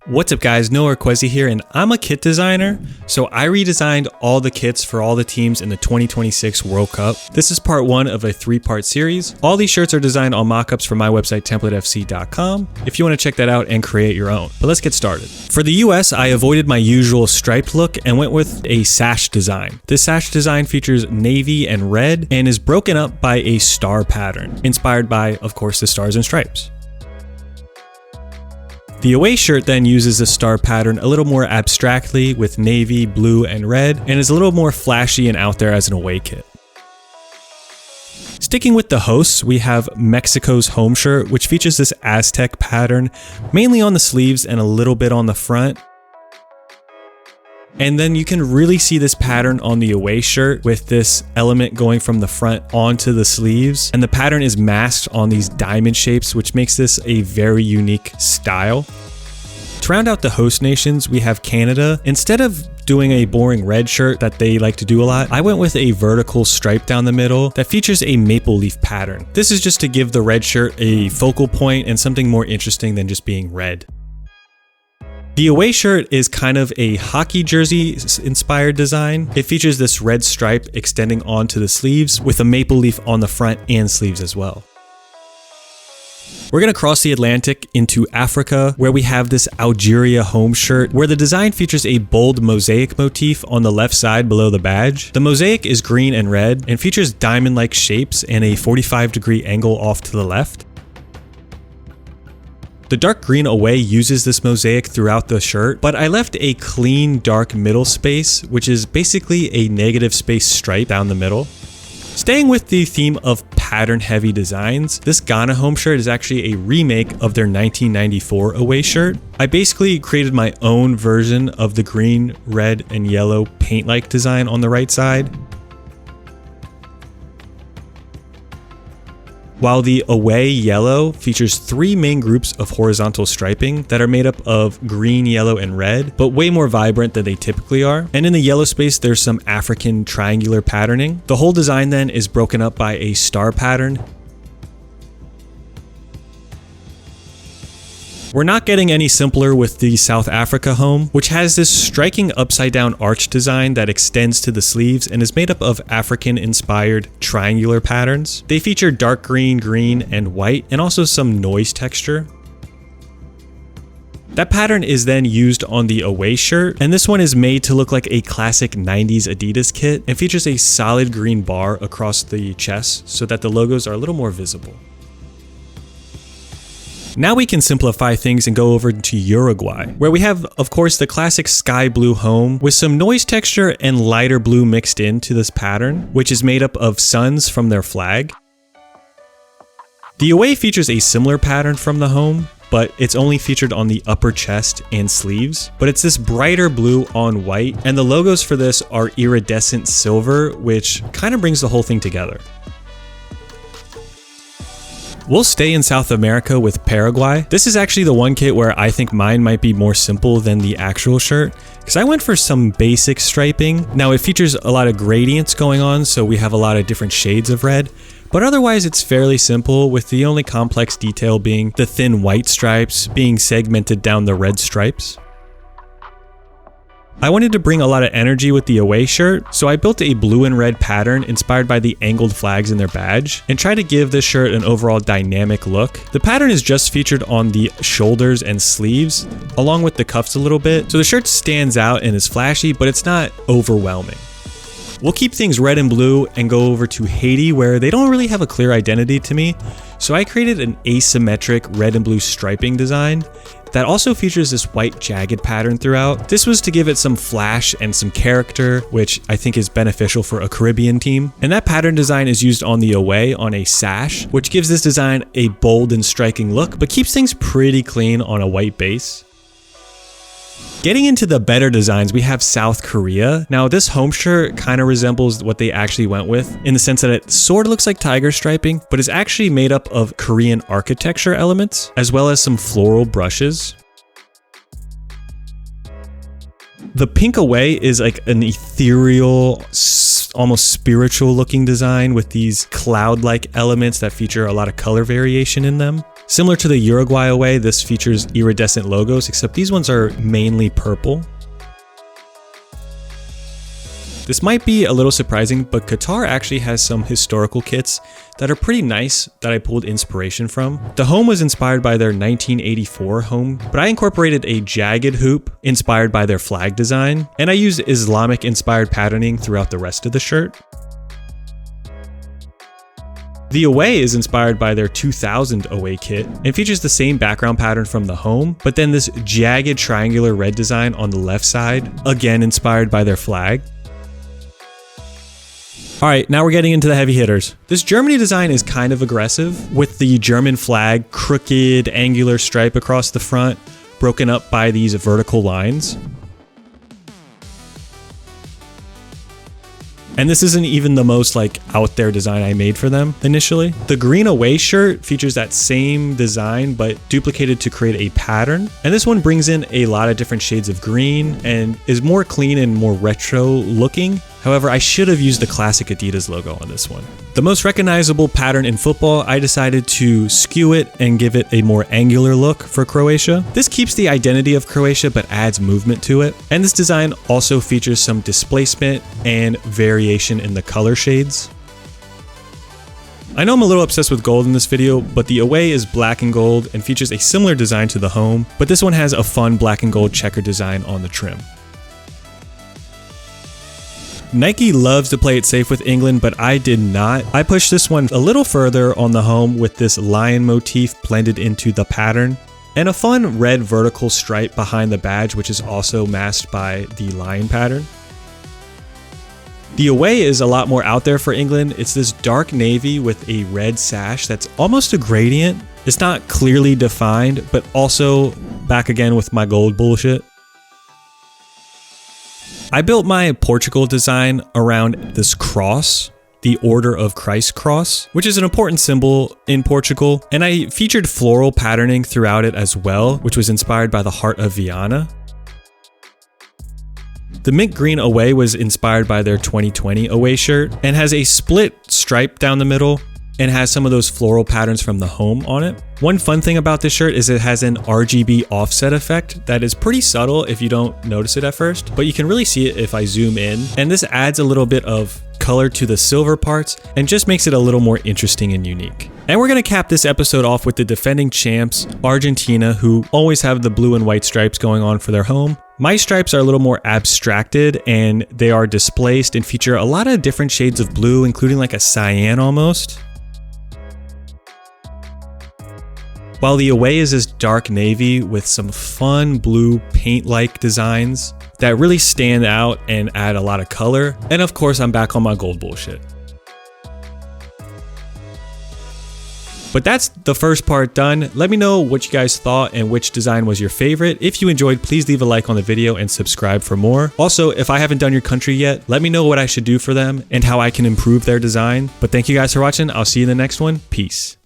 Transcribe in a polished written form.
What's up guys, Noah Quezzi here, and I'm a kit designer, so I redesigned all the kits for all the teams in the 2026 World Cup. This is part one of a 3-part series. All these shirts are designed on mockups from my website templatefc.com if you want to check that out and create your own. But let's get started. For the US, I avoided my usual striped look and went with a sash design. This sash design features navy and red and is broken up by a star pattern, inspired by, of course, the stars and stripes. The away shirt then uses the star pattern a little more abstractly with navy, blue, and red, and is a little more flashy and out there as an away kit. Sticking with the hosts, we have Mexico's home shirt, which features this Aztec pattern, mainly on the sleeves and a little bit on the front. And then you can really see this pattern on the away shirt with this element going from the front onto the sleeves. And the pattern is masked on these diamond shapes, which makes this a very unique style. To round out the host nations, we have Canada. Instead of doing a boring red shirt that they like to do a lot, I went with a vertical stripe down the middle that features a maple leaf pattern. This is just to give the red shirt a focal point and something more interesting than just being red. The away shirt is kind of a hockey jersey inspired design. It features this red stripe extending onto the sleeves with a maple leaf on the front and sleeves as well. We're gonna cross the Atlantic into Africa, where we have this Algeria home shirt, where the design features a bold mosaic motif on the left side below the badge. The mosaic is green and red and features diamond-like shapes and a 45-degree angle off to the left. The dark green away uses this mosaic throughout the shirt, but I left a clean dark middle space, which is basically a negative space stripe down the middle. Staying with the theme of pattern heavy designs, this Ghana home shirt is actually a remake of their 1994 away shirt. I basically created my own version of the green, red, and yellow paint-like design on the right side, while the away yellow features 3 main groups of horizontal striping that are made up of green, yellow, and red, but way more vibrant than they typically are. And in the yellow space, there's some African triangular patterning. The whole design then is broken up by a star pattern. We're not getting any simpler with the South Africa home, which has this striking upside down arch design that extends to the sleeves and is made up of African inspired triangular patterns. They feature dark green, green, and white, and also some noise texture. That pattern is then used on the away shirt, and this one is made to look like a classic 90s Adidas kit and features a solid green bar across the chest so that the logos are a little more visible. Now we can simplify things and go over to Uruguay, where we have, of course, the classic sky blue home with some noise texture and lighter blue mixed into this pattern, which is made up of suns from their flag. The away features a similar pattern from the home, but it's only featured on the upper chest and sleeves. But it's this brighter blue on white, and the logos for this are iridescent silver, which kind of brings the whole thing together. We'll stay in South America with Paraguay. This is actually the one kit where I think mine might be more simple than the actual shirt, because I went for some basic striping. Now it features a lot of gradients going on, so we have a lot of different shades of red, but otherwise it's fairly simple, with the only complex detail being the thin white stripes being segmented down the red stripes. I wanted to bring a lot of energy with the away shirt, so I built a blue and red pattern inspired by the angled flags in their badge and tried to give this shirt an overall dynamic look. The pattern is just featured on the shoulders and sleeves, along with the cuffs a little bit, so the shirt stands out and is flashy, but it's not overwhelming. We'll keep things red and blue and go over to Haiti, where they don't really have a clear identity to me, so I created an asymmetric red and blue striping design that also features this white jagged pattern throughout. This was to give it some flash and some character, which I think is beneficial for a Caribbean team. And that pattern design is used on the away on a sash, which gives this design a bold and striking look, but keeps things pretty clean on a white base. Getting into the better designs, we have South Korea. Now this home shirt kind of resembles what they actually went with, in the sense that it sort of looks like tiger striping, but is actually made up of Korean architecture elements, as well as some floral brushes. The pink away is like an ethereal, almost spiritual looking design with these cloud-like elements that feature a lot of color variation in them. Similar to the Uruguay away, this features iridescent logos, except these ones are mainly purple. This might be a little surprising, but Qatar actually has some historical kits that are pretty nice that I pulled inspiration from. The home was inspired by their 1984 home, but I incorporated a jagged hoop inspired by their flag design, and I used Islamic inspired patterning throughout the rest of the shirt. The away is inspired by their 2000 away kit and features the same background pattern from the home, but then this jagged triangular red design on the left side, again inspired by their flag. Alright, now we're getting into the heavy hitters. This Germany design is kind of aggressive, with the German flag crooked, angular stripe across the front, broken up by these vertical lines. And this isn't even the most out there design I made for them initially. The green away shirt features that same design but duplicated to create a pattern. And this one brings in a lot of different shades of green and is more clean and more retro looking. However, I should have used the classic Adidas logo on this one. The most recognizable pattern in football, I decided to skew it and give it a more angular look for Croatia. This keeps the identity of Croatia but adds movement to it. And this design also features some displacement and variation in the color shades. I know I'm a little obsessed with gold in this video, but the away is black and gold and features a similar design to the home, but this one has a fun black and gold checker design on the trim. Nike loves to play it safe with England, but I did not. I pushed this one a little further on the home with this lion motif blended into the pattern, and a fun red vertical stripe behind the badge, which is also masked by the lion pattern. The away is a lot more out there for England. It's this dark navy with a red sash that's almost a gradient. It's not clearly defined, but also back again with my gold bullshit. I built my Portugal design around this cross, the Order of Christ cross, which is an important symbol in Portugal, and I featured floral patterning throughout it as well, which was inspired by the Heart of Viana. The mint green away was inspired by their 2020 away shirt and has a split stripe down the middle and has some of those floral patterns from the home on it. One fun thing about this shirt is it has an RGB offset effect that is pretty subtle if you don't notice it at first, but you can really see it if I zoom in. And this adds a little bit of color to the silver parts and just makes it a little more interesting and unique. And we're gonna cap this episode off with the defending champs, Argentina, who always have the blue and white stripes going on for their home. My stripes are a little more abstracted and they are displaced and feature a lot of different shades of blue, including like a cyan almost. While the away is this dark navy with some fun blue paint-like designs that really stand out and add a lot of color. And of course, I'm back on my gold bullshit. But that's the first part done. Let me know what you guys thought and which design was your favorite. If you enjoyed, please leave a like on the video and subscribe for more. Also, if I haven't done your country yet, let me know what I should do for them and how I can improve their design. But thank you guys for watching. I'll see you in the next one. Peace.